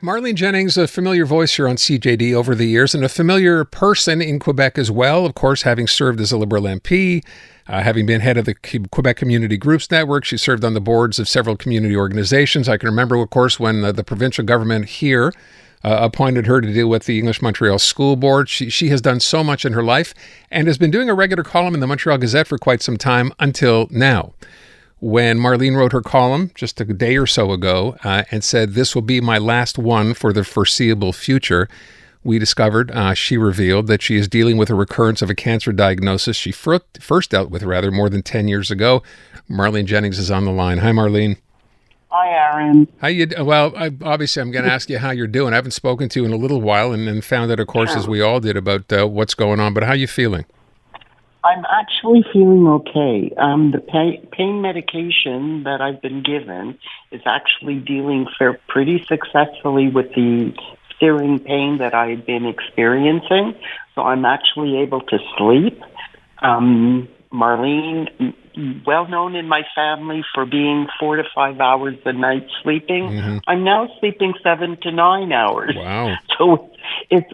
Marlene Jennings, a familiar voice here on CJD over the years and a familiar person in Quebec as well, of course, having served as a Liberal MP, having been head of the Quebec Community Groups Network. She served on the boards of several community organizations. I can remember, of course, when the provincial government here appointed her to deal with the English Montreal School Board. She has done so much in her life and has been doing a regular column in the Montreal Gazette for quite some time until now. When Marlene wrote her column just a day or so ago and said, "This will be my last one for the foreseeable future," we discovered, she revealed that she is dealing with a recurrence of a cancer diagnosis she first dealt with more than 10 years ago. Marlene Jennings is on the line. Hi, Marlene. Hi, Aaron. How you? Well, obviously, I'm going to ask you how you're doing. I haven't spoken to you in a little while and found out, of course, as we all did, about what's going on. But how are you feeling? I'm actually feeling okay. The pain medication that I've been given is actually dealing pretty successfully with the searing pain that I've been experiencing. So I'm actually able to sleep. Marlene, well known in my family for being 4 to 5 hours a night sleeping. Mm-hmm. I'm now sleeping 7 to 9 hours. Wow. So it's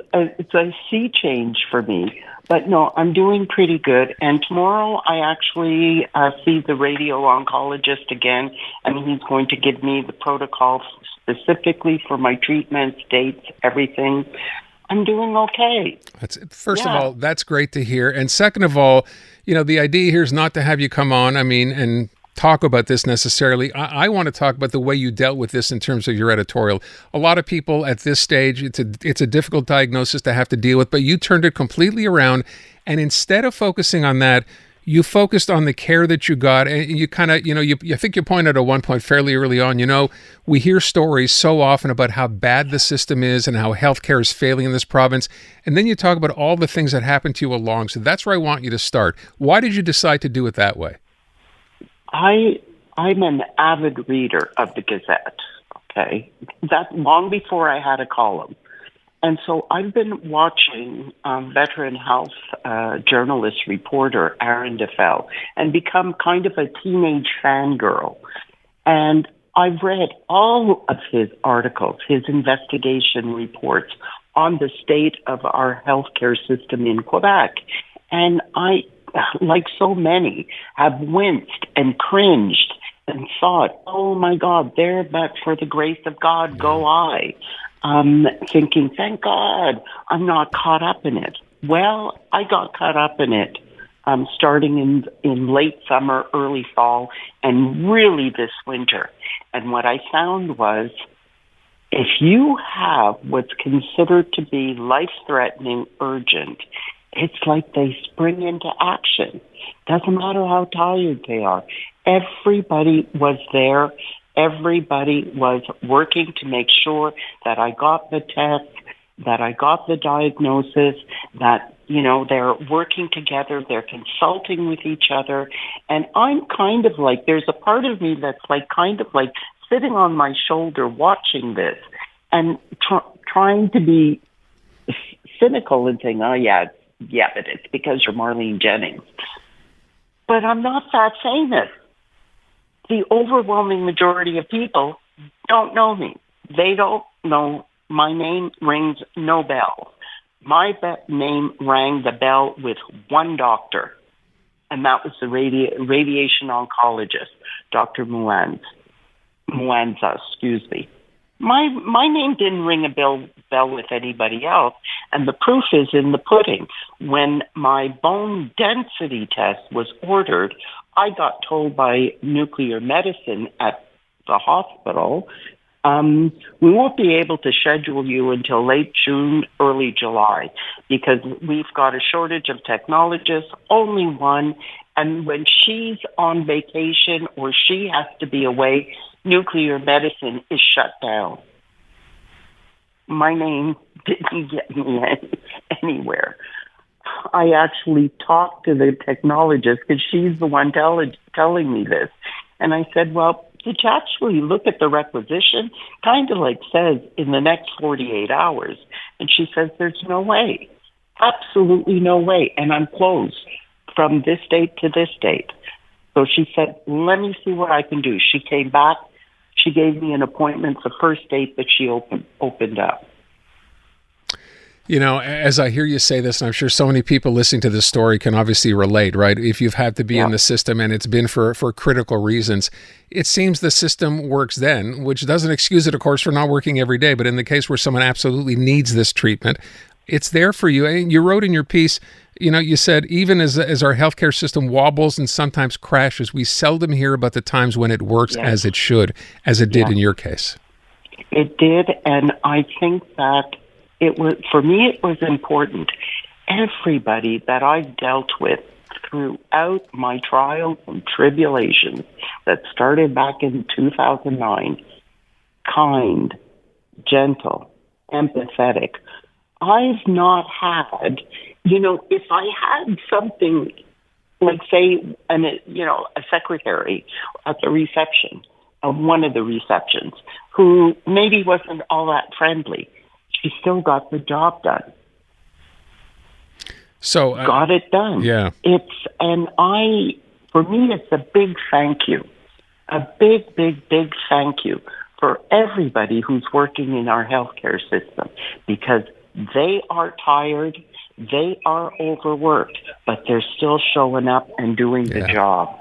a sea change for me. But no, I'm doing pretty good. And tomorrow I actually see the radio oncologist again, and he's going to give me the protocol specifically for my treatments, dates, everything. I'm doing okay. First of all, that's great to hear. And second of all, the idea here is not to have you come on, and talk about this necessarily. I want to talk about the way you dealt with this in terms of your editorial. A lot of people at this stage, it's a difficult diagnosis to have to deal with, but you turned it completely around. And instead of focusing on that, you focused on the care that you got. And you kind of, I think you pointed at one point fairly early on, we hear stories so often about how bad the system is and how healthcare is failing in this province. And then you talk about all the things that happened to you along. So that's where I want you to start. Why did you decide to do it that way? I'm an avid reader of the Gazette, okay? That long before I had a column. And so I've been watching veteran health journalist reporter Aaron DeFell and become kind of a teenage fangirl. And I've read all of his articles, his investigation reports on the state of our healthcare system in Quebec. And I, like so many, have winced and cringed and thought, oh my God, there, but for the grace of God, go I. Thinking, thank God I'm not caught up in it. Well, I got caught up in it starting in late summer, early fall, and really this winter. And what I found was, if you have what's considered to be life-threatening urgent, it's like they spring into action. Doesn't matter how tired they are. Everybody was there. Everybody was working to make sure that I got the test, that I got the diagnosis, that, they're working together, they're consulting with each other. And I'm kind of like, there's a part of me that's like kind of like sitting on my shoulder watching this and trying to be cynical and saying, oh yeah, but it's because you're Marlene Jennings. But I'm not that famous. The overwhelming majority of people don't know me. They don't know my name rings no bell. My name rang the bell with one doctor, and that was the radiation oncologist, Dr. Mwanza, excuse me. My name didn't ring a bell with anybody else, and the proof is in the pudding. When my bone density test was ordered, I got told by nuclear medicine at the hospital, we won't be able to schedule you until late June, early July, because we've got a shortage of technologists, only one, and when she's on vacation or she has to be away, nuclear medicine is shut down. My name didn't get me anywhere. I actually talked to the technologist because she's the one telling me this. And I said, well, did you actually look at the requisition? Kind of like says in the next 48 hours. And she says, there's no way. Absolutely no way. And I'm closed from this date to this date. So she said, let me see what I can do. She came back. she gave me an appointment the first date that she opened up. You know, as I hear you say this, and I'm sure so many people listening to this story can obviously relate, right? If you've had to be in the system and it's been for critical reasons, it seems the system works then, which doesn't excuse it, of course, for not working every day. But in the case where someone absolutely needs this treatment, it's there for you. And you wrote in your piece, you know, you said, even as our healthcare system wobbles and sometimes crashes, we seldom hear about the times when it works as it should, as it did in your case. It did, and I think that it was, for me, it was important. Everybody that I've dealt with throughout my trials and tribulations that started back in 2009, kind, gentle, empathetic. I've not had, you know, if I had something like, say, a secretary at the reception, of one of the receptions, who maybe wasn't all that friendly, she still got the job done. So got it done. Yeah. For me, it's a big thank you, a big, big, big thank you for everybody who's working in our healthcare system, because they are tired, they are overworked, but they're still showing up and doing the job.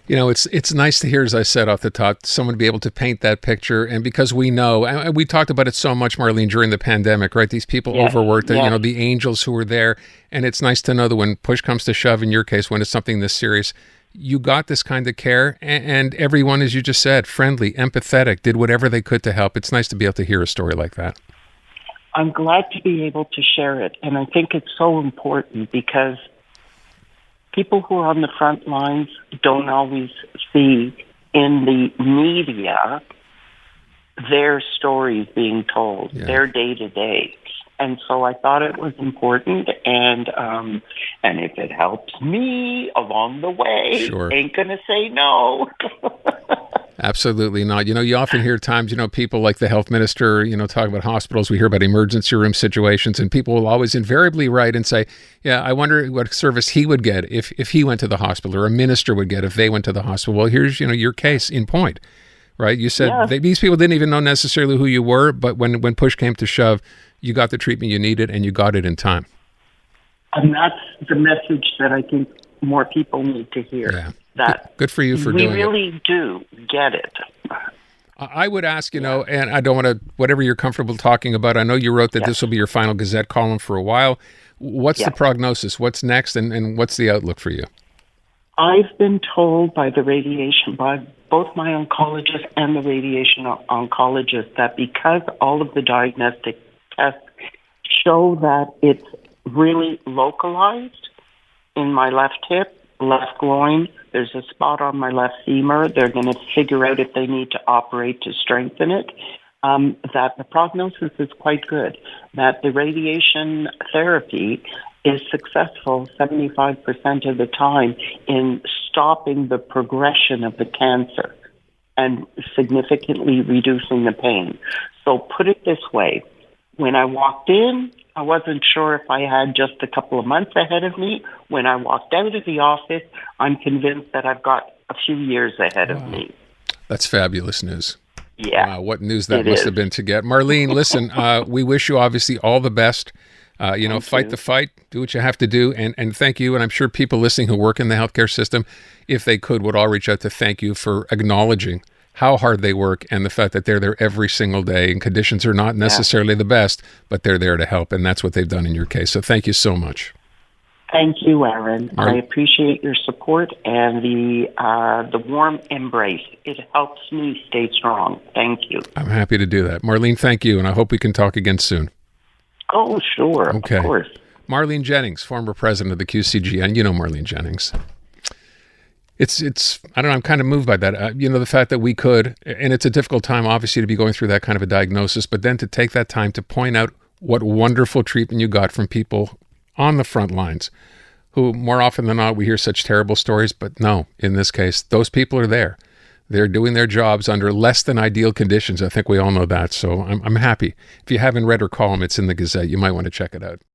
You know, it's nice to hear, as I said off the top, someone be able to paint that picture. And because we know, and we talked about it so much, Marlene, during the pandemic, right? These people overworked, you know, the angels who were there. And it's nice to know that when push comes to shove, in your case, when it's something this serious, you got this kind of care. And everyone, as you just said, friendly, empathetic, did whatever they could to help. It's nice to be able to hear a story like that. I'm glad to be able to share it. And I think it's so important because people who are on the front lines don't always see in the media their stories being told, their day-to-day. And so I thought it was important, and if it helps me along the way, ain't going to say no. Absolutely not. You know, you often hear times, you know, people like the health minister, you know, talk about hospitals. We hear about emergency room situations, and people will always invariably write and say, yeah, I wonder what service he would get if he went to the hospital, or a minister would get if they went to the hospital. Well, here's, you know, your case in point, right? You said these people didn't even know necessarily who you were, but when push came to shove, you got the treatment you needed and you got it in time. And that's the message that I think more people need to hear. Yeah. That good for you for doing it. We really do get it. I would ask, you know, and I don't want to, whatever you're comfortable talking about, I know you wrote that this will be your final Gazette column for a while. What's the prognosis? What's next, and what's the outlook for you? I've been told by both my oncologist and the radiation oncologist that because all of the diagnostic tests show that it's really localized in my left hip, left groin, there's a spot on my left femur. They're going to figure out if they need to operate to strengthen it. That the prognosis is quite good. That the radiation therapy is successful 75% of the time in stopping the progression of the cancer and significantly reducing the pain. So put it this way. When I walked in, I wasn't sure if I had just a couple of months ahead of me. When I walked out of the office, I'm convinced that I've got a few years ahead of me. That's fabulous news. Yeah. Wow, what news that must have been to get. Marlene, listen, we wish you obviously all the best. Fight the fight, do what you have to do, and thank you. And I'm sure people listening who work in the healthcare system, if they could, would all reach out to thank you for acknowledging how hard they work and the fact that they're there every single day, and conditions are not necessarily the best, but they're there to help, and that's what they've done in your case. So thank you so much. Thank you, Aaron. I appreciate your support and the warm embrace. It helps me stay strong. Thank you. I'm happy to do that. Marlene, thank you, and I hope we can talk again soon. Oh, sure. Okay. Of course. Marlene Jennings, former president of the QCG, and you know Marlene Jennings. It's I don't know, I'm kind of moved by that. The fact that we could, and it's a difficult time, obviously, to be going through that kind of a diagnosis, but then to take that time to point out what wonderful treatment you got from people on the front lines, who more often than not, we hear such terrible stories, but no, in this case, those people are there. They're doing their jobs under less than ideal conditions. I think we all know that. So I'm happy. If you haven't read her column, it's in the Gazette. You might want to check it out.